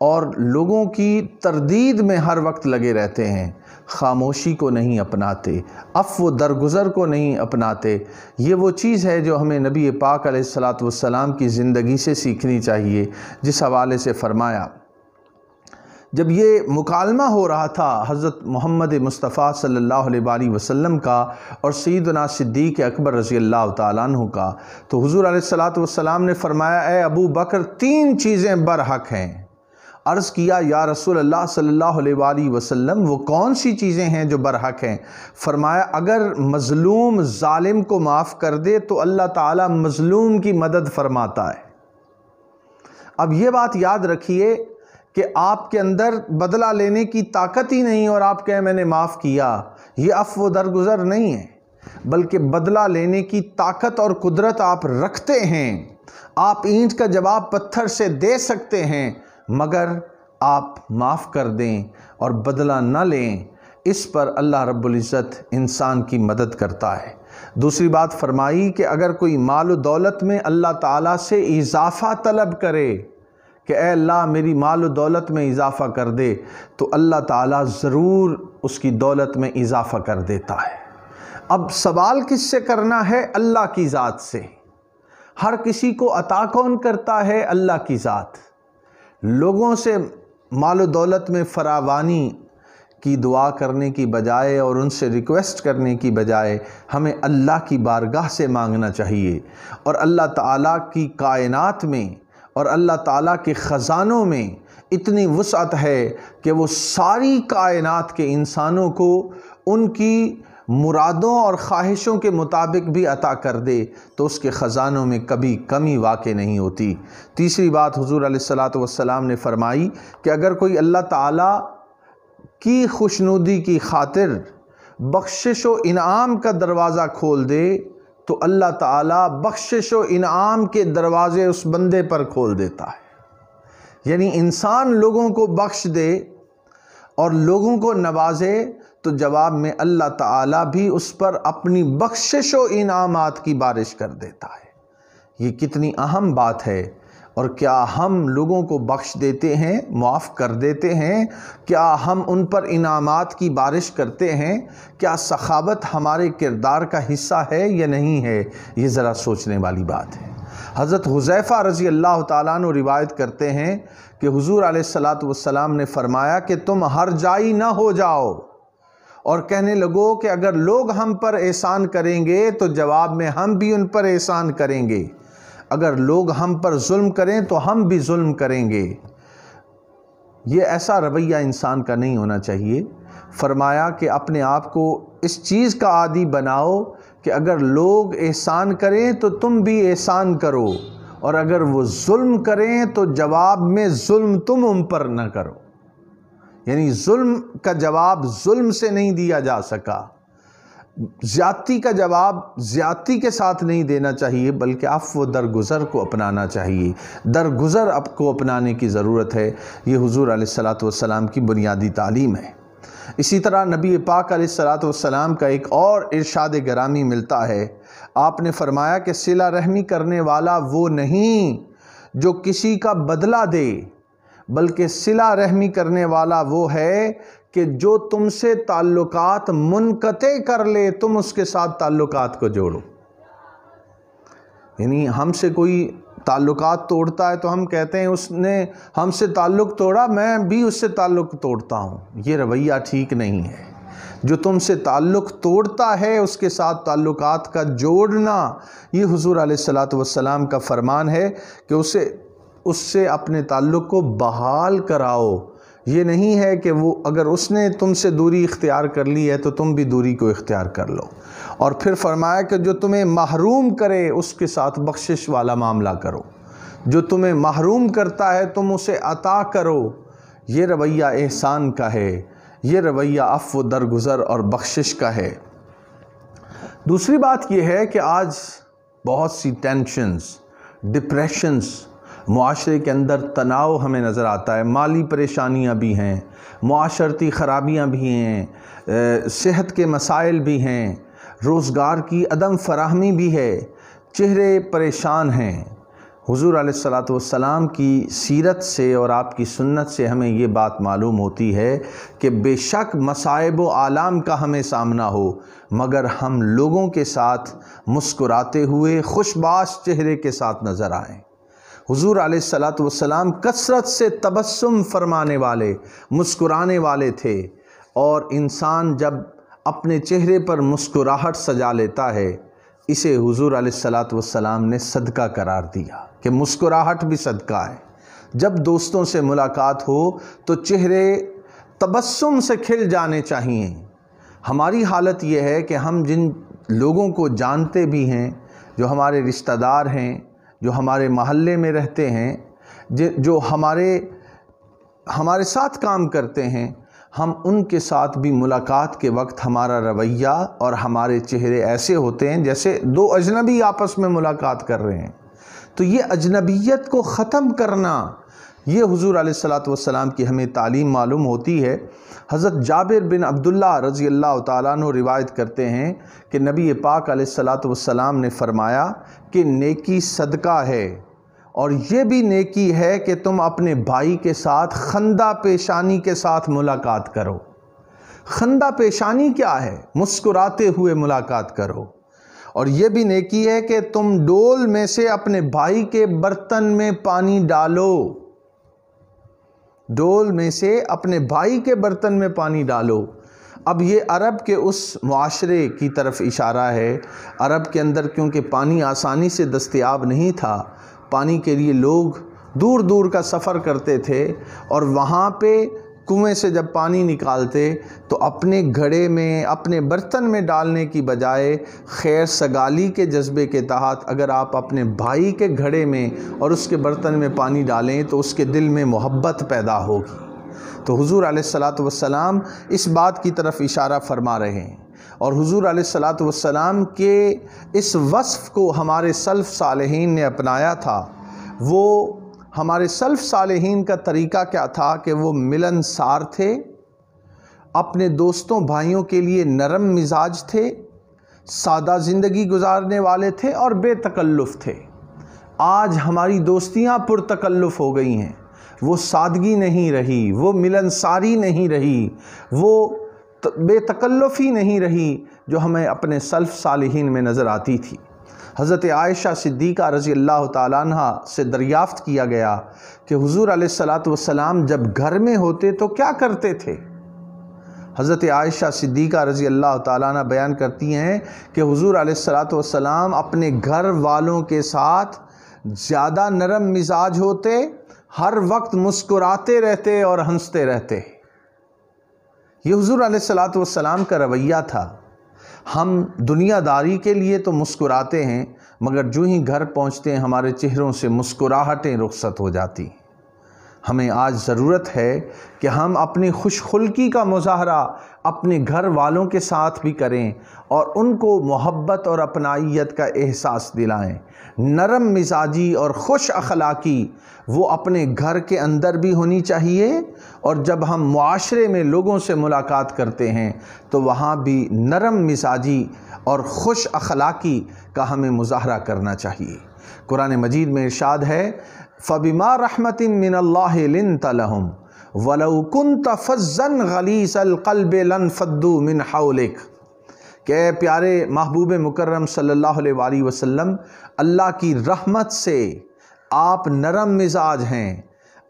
اور لوگوں کی تردید میں ہر وقت لگے رہتے ہیں، خاموشی کو نہیں اپناتے، عفو و درگزر کو نہیں اپناتے۔ یہ وہ چیز ہے جو ہمیں نبی پاک علیہ السلام کی زندگی سے سیکھنی چاہیے، جس حوالے سے فرمایا جب یہ مکالمہ ہو رہا تھا حضرت محمد مصطفیٰ صلی اللہ علیہ وآلہ وسلم کا اور سیدنا صدیق اکبر رضی اللہ تعالیٰ عنہ کا، تو حضور علیہ السلام نے فرمایا اے ابو بکر 3 چیزیں برحق ہیں۔ عرض کیا یا رسول اللہ صلی اللہ علیہ وآلہ وسلم وہ کون سی چیزیں ہیں جو برحق ہیں؟ فرمایا اگر مظلوم ظالم کو معاف کر دے تو اللہ تعالیٰ مظلوم کی مدد فرماتا ہے۔ اب یہ بات یاد رکھیے کہ آپ کے اندر بدلہ لینے کی طاقت ہی نہیں اور آپ کہیں میں نے معاف کیا، یہ عفو و درگزر نہیں ہے، بلکہ بدلہ لینے کی طاقت اور قدرت آپ رکھتے ہیں۔ آپ اینٹ کا جواب پتھر سے دے سکتے ہیں، مگر آپ معاف کر دیں اور بدلہ نہ لیں، اس پر اللہ رب العزت انسان کی مدد کرتا ہے۔ دوسری بات فرمائی کہ اگر کوئی مال و دولت میں اللہ تعالیٰ سے اضافہ طلب کرے کہ اے اللہ میری مال و دولت میں اضافہ کر دے، تو اللہ تعالیٰ ضرور اس کی دولت میں اضافہ کر دیتا ہے۔ اب سوال کس سے کرنا ہے؟ اللہ کی ذات سے۔ ہر کسی کو عطا کون کرتا ہے؟ اللہ کی ذات۔ لوگوں سے مال و دولت میں فراوانی کی دعا کرنے کی بجائے اور ان سے ریکویسٹ کرنے کی بجائے ہمیں اللہ کی بارگاہ سے مانگنا چاہیے، اور اللہ تعالیٰ کی کائنات میں اور اللہ تعالیٰ کے خزانوں میں اتنی وسعت ہے کہ وہ ساری کائنات کے انسانوں کو ان کی مرادوں اور خواہشوں کے مطابق بھی عطا کر دے، تو اس کے خزانوں میں کبھی کمی واقع نہیں ہوتی۔ تیسری بات حضور علیہ السلام نے فرمائی کہ اگر کوئی اللہ تعالیٰ کی خوشنودی کی خاطر بخشش و انعام کا دروازہ کھول دے تو اللہ تعالیٰ بخشش و انعام کے دروازے اس بندے پر کھول دیتا ہے۔ یعنی انسان لوگوں کو بخش دے اور لوگوں کو نوازے تو جواب میں اللہ تعالیٰ بھی اس پر اپنی بخشش و انعامات کی بارش کر دیتا ہے۔ یہ کتنی اہم بات ہے، اور کیا ہم لوگوں کو بخش دیتے ہیں، معاف کر دیتے ہیں؟ کیا ہم ان پر انعامات کی بارش کرتے ہیں؟ کیا سخاوت ہمارے کردار کا حصہ ہے یا نہیں ہے؟ یہ ذرا سوچنے والی بات ہے۔ حضرت حذیفہ رضی اللہ تعالیٰ عنہ روایت کرتے ہیں کہ حضور علیہ السلام نے فرمایا کہ تم ہر جائی نہ ہو جاؤ اور کہنے لگو کہ اگر لوگ ہم پر احسان کریں گے تو جواب میں ہم بھی ان پر احسان کریں گے، اگر لوگ ہم پر ظلم کریں تو ہم بھی ظلم کریں گے۔ یہ ایسا رویہ انسان کا نہیں ہونا چاہیے۔ فرمایا کہ اپنے آپ کو اس چیز کا عادی بناؤ کہ اگر لوگ احسان کریں تو تم بھی احسان کرو، اور اگر وہ ظلم کریں تو جواب میں ظلم تم ان پر نہ کرو۔ یعنی ظلم کا جواب ظلم سے نہیں دیا جا سکا، زیادتی کا جواب زیادتی کے ساتھ نہیں دینا چاہیے، بلکہ عفو و درگزر کو اپنانا چاہیے۔ درگزر کو اپنانے کی ضرورت ہے۔ یہ حضور علیہ السلام کی بنیادی تعلیم ہے۔ اسی طرح نبی پاک علیہ السلام کا ایک اور ارشاد گرامی ملتا ہے۔ آپ نے فرمایا کہ صلہ رحمی کرنے والا وہ نہیں جو کسی کا بدلہ دے، بلکہ صلہ رحمی کرنے والا وہ ہے کہ جو تم سے تعلقات منقطع کر لے، تم اس کے ساتھ تعلقات کو جوڑو۔ یعنی ہم سے کوئی تعلقات توڑتا ہے تو ہم کہتے ہیں اس نے ہم سے تعلق توڑا، میں بھی اس سے تعلق توڑتا ہوں۔ یہ رویہ ٹھیک نہیں ہے۔ جو تم سے تعلق توڑتا ہے اس کے ساتھ تعلقات کا جوڑنا، یہ حضور علیہ السلام کا فرمان ہے کہ اس سے اپنے تعلق کو بحال کراؤ۔ یہ نہیں ہے کہ وہ اگر اس نے تم سے دوری اختیار کر لی ہے تو تم بھی دوری کو اختیار کر لو۔ اور پھر فرمایا کہ جو تمہیں محروم کرے اس کے ساتھ بخشش والا معاملہ کرو، جو تمہیں محروم کرتا ہے تم اسے عطا کرو۔ یہ رویہ احسان کا ہے، یہ رویہ عفو درگزر اور بخشش کا ہے۔ دوسری بات یہ ہے کہ آج بہت سی ٹینشنز، ڈپریشنز، معاشرے کے اندر تناؤ ہمیں نظر آتا ہے، مالی پریشانیاں بھی ہیں، معاشرتی خرابیاں بھی ہیں، صحت کے مسائل بھی ہیں، روزگار کی عدم فراہمی بھی ہے، چہرے پریشان ہیں، حضور علیہ الصلوۃ والسلام کی سیرت سے اور آپ کی سنت سے ہمیں یہ بات معلوم ہوتی ہے کہ بے شک مصائب و آلام کا ہمیں سامنا ہو مگر ہم لوگوں کے ساتھ مسکراتے ہوئے خوش باش چہرے کے ساتھ نظر آئیں۔ حضور علیہ الصلوۃ والسلام کثرت سے تبسم فرمانے والے، مسکرانے والے تھے، اور انسان جب اپنے چہرے پر مسکراہٹ سجا لیتا ہے اسے حضور علیہ الصلوۃ والسلام نے صدقہ قرار دیا کہ مسکراہٹ بھی صدقہ ہے۔ جب دوستوں سے ملاقات ہو تو چہرے تبسم سے کھل جانے چاہیے۔ ہماری حالت یہ ہے کہ ہم جن لوگوں کو جانتے بھی ہیں، جو ہمارے رشتہ دار ہیں، جو ہمارے محلے میں رہتے ہیں، جو ہمارے ساتھ کام کرتے ہیں، ہم ان کے ساتھ بھی ملاقات کے وقت ہمارا رویہ اور ہمارے چہرے ایسے ہوتے ہیں جیسے دو اجنبی آپس میں ملاقات کر رہے ہیں۔ تو یہ اجنبیت کو ختم کرنا، یہ حضور علیہ الصلوۃ والسلام کی ہمیں تعلیم معلوم ہوتی ہے۔ حضرت جابر بن عبداللہ رضی اللہ تعالیٰ عنہ روایت کرتے ہیں کہ نبی پاک علیہ الصلوۃ والسلام نے فرمایا کہ نیکی صدقہ ہے، اور یہ بھی نیکی ہے کہ تم اپنے بھائی کے ساتھ خندہ پیشانی کے ساتھ ملاقات کرو۔ خندہ پیشانی کیا ہے؟ مسکراتے ہوئے ملاقات کرو۔ اور یہ بھی نیکی ہے کہ تم ڈول میں سے اپنے بھائی کے برتن میں پانی ڈالو۔ ڈول میں سے اپنے بھائی کے برتن میں پانی ڈالو۔ اب یہ عرب کے اس معاشرے کی طرف اشارہ ہے۔ عرب کے اندر کیونکہ پانی آسانی سے دستیاب نہیں تھا، پانی کے لیے لوگ دور دور کا سفر کرتے تھے، اور وہاں پہ کنویں سے جب پانی نکالتے تو اپنے گھڑے میں، اپنے برتن میں ڈالنے کی بجائے خیر سگالی کے جذبے کے تحت اگر آپ اپنے بھائی کے گھڑے میں اور اس کے برتن میں پانی ڈالیں تو اس کے دل میں محبت پیدا ہوگی۔ تو حضور علیہ الصلوۃ والسلام اس بات کی طرف اشارہ فرما رہے ہیں، اور حضور علیہ الصلوۃ والسلام کے اس وصف کو ہمارے سلف صالحین نے اپنایا تھا۔ وہ ہمارے سلف صالحین کا طریقہ کیا تھا کہ وہ ملنسار تھے، اپنے دوستوں بھائیوں کے لیے نرم مزاج تھے، سادہ زندگی گزارنے والے تھے اور بے تکلف تھے۔ آج ہماری دوستیاں پرتکلف ہو گئی ہیں، وہ سادگی نہیں رہی، وہ ملنساری نہیں رہی، وہ بے تکلفی نہیں رہی جو ہمیں اپنے سلف صالحین میں نظر آتی تھی۔ حضرت عائشہ صدیقہ رضی اللہ تعالیٰ عنہ سے دریافت کیا گیا کہ حضور علیہ الصلوۃ والسلام جب گھر میں ہوتے تو کیا کرتے تھے؟ حضرت عائشہ صدیقہ رضی اللہ تعالیٰ عنہ بیان کرتی ہیں کہ حضور علیہ الصلوۃ والسلام اپنے گھر والوں کے ساتھ زیادہ نرم مزاج ہوتے، ہر وقت مسکراتے رہتے اور ہنستے رہتے۔ یہ حضور علیہ الصلوۃ والسلام کا رویہ تھا۔ ہم دنیا داری کے لیے تو مسکراتے ہیں، مگر جو ہی گھر پہنچتے ہیں ہمارے چہروں سے مسکراہٹیں رخصت ہو جاتی ہیں۔ ہمیں آج ضرورت ہے کہ ہم اپنی خوش خلقی کا مظاہرہ اپنے گھر والوں کے ساتھ بھی کریں اور ان کو محبت اور اپنائیت کا احساس دلائیں۔ نرم مزاجی اور خوش اخلاقی وہ اپنے گھر کے اندر بھی ہونی چاہیے، اور جب ہم معاشرے میں لوگوں سے ملاقات کرتے ہیں تو وہاں بھی نرم مزاجی اور خوش اخلاقی کا ہمیں مظاہرہ کرنا چاہیے۔ قرآن مجید میں ارشاد ہے فَبِمَا رَحْمَةٍ مِّنَ اللَّهِ لِنْتَ لَهُمْ وَلَوْ كُنْتَ فَظًّا غَلِيظَ الْقَلْبِ لَانفَضُّوا مِنْ حَوْلِكَ کہ اے پیارے محبوب مکرم صلی اللہ علیہ وآلہ وسلم، اللہ کی رحمت سے آپ نرم مزاج ہیں۔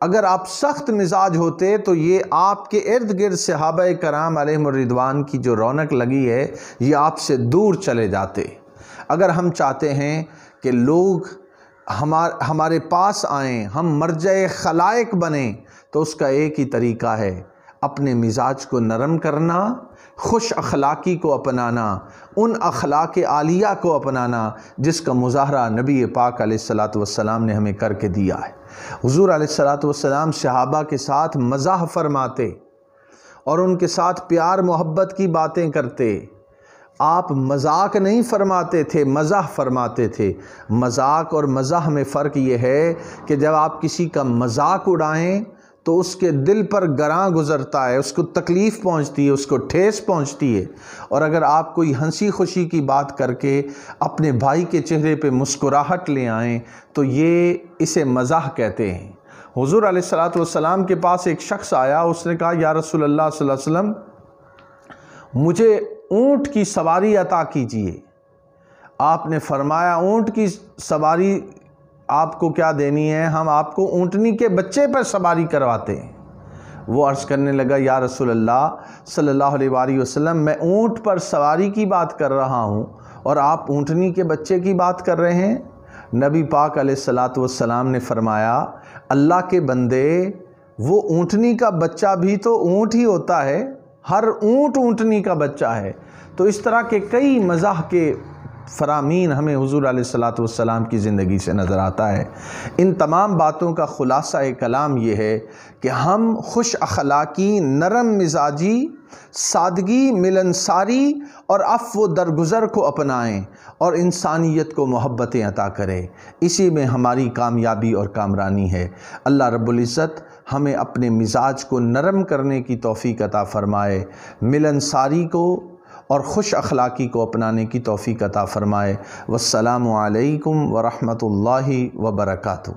اگر آپ سخت مزاج ہوتے تو یہ آپ کے ارد گرد صحابہ کرام علیہم الرضوان کی جو رونق لگی ہے یہ آپ سے دور چلے جاتے۔ اگر ہم چاہتے ہیں کہ لوگ ہمارے پاس آئیں، ہم مرجع خلائق بنیں، تو اس کا ایک ہی طریقہ ہے اپنے مزاج کو نرم کرنا، خوش اخلاقی کو اپنانا، ان اخلاق عالیہ کو اپنانا جس کا مظاہرہ نبی پاک علیہ الصلوۃ والسلام نے ہمیں کر کے دیا ہے۔ حضور علیہ الصلوۃ والسلام صحابہ کے ساتھ مزاح فرماتے اور ان کے ساتھ پیار محبت کی باتیں کرتے۔ آپ مذاق نہیں فرماتے تھے، مزاح فرماتے تھے۔ مذاق اور مزاح میں فرق یہ ہے کہ جب آپ کسی کا مذاق اڑائیں تو اس کے دل پر گراں گزرتا ہے، اس کو تکلیف پہنچتی ہے، اس کو ٹھیس پہنچتی ہے۔ اور اگر آپ کوئی ہنسی خوشی کی بات کر کے اپنے بھائی کے چہرے پہ مسکراہٹ لے آئیں تو یہ اسے مزاح کہتے ہیں۔ حضور علیہ السلام کے پاس ایک شخص آیا، اس نے کہا یا رسول اللہ صلی اللہ علیہ وسلم مجھے اونٹ کی سواری عطا کیجیے۔ آپ نے فرمایا اونٹ کی سواری آپ کو کیا دینی ہے، ہم آپ کو اونٹنی کے بچے پر سواری کرواتے ہیں۔ وہ عرض کرنے لگا یا رسول اللہ صلی اللہ علیہ وآلہ وسلم میں اونٹ پر سواری کی بات کر رہا ہوں اور آپ اونٹنی کے بچے کی بات کر رہے ہیں۔ نبی پاک علیہ السلام نے فرمایا اللہ کے بندے، وہ اونٹنی کا بچہ بھی تو اونٹ ہی ہوتا ہے، ہر اونٹ اونٹنی کا بچہ ہے۔ تو اس طرح کے کئی مزاح کے فرامین ہمیں حضور علیہ السلام کی زندگی سے نظر آتا ہے۔ ان تمام باتوں کا خلاصہ کلام یہ ہے کہ ہم خوش اخلاقی، نرم مزاجی، سادگی، ملنساری اور عفو و درگزر کو اپنائیں اور انسانیت کو محبتیں عطا کریں۔ اسی میں ہماری کامیابی اور کامرانی ہے۔ اللہ رب العزت ہمیں اپنے مزاج کو نرم کرنے کی توفیق عطا فرمائے، ملنساری کو اور خوش اخلاقی کو اپنانے کی توفیق عطا فرمائے۔ والسلام علیکم ورحمۃ اللہ وبرکاتہ۔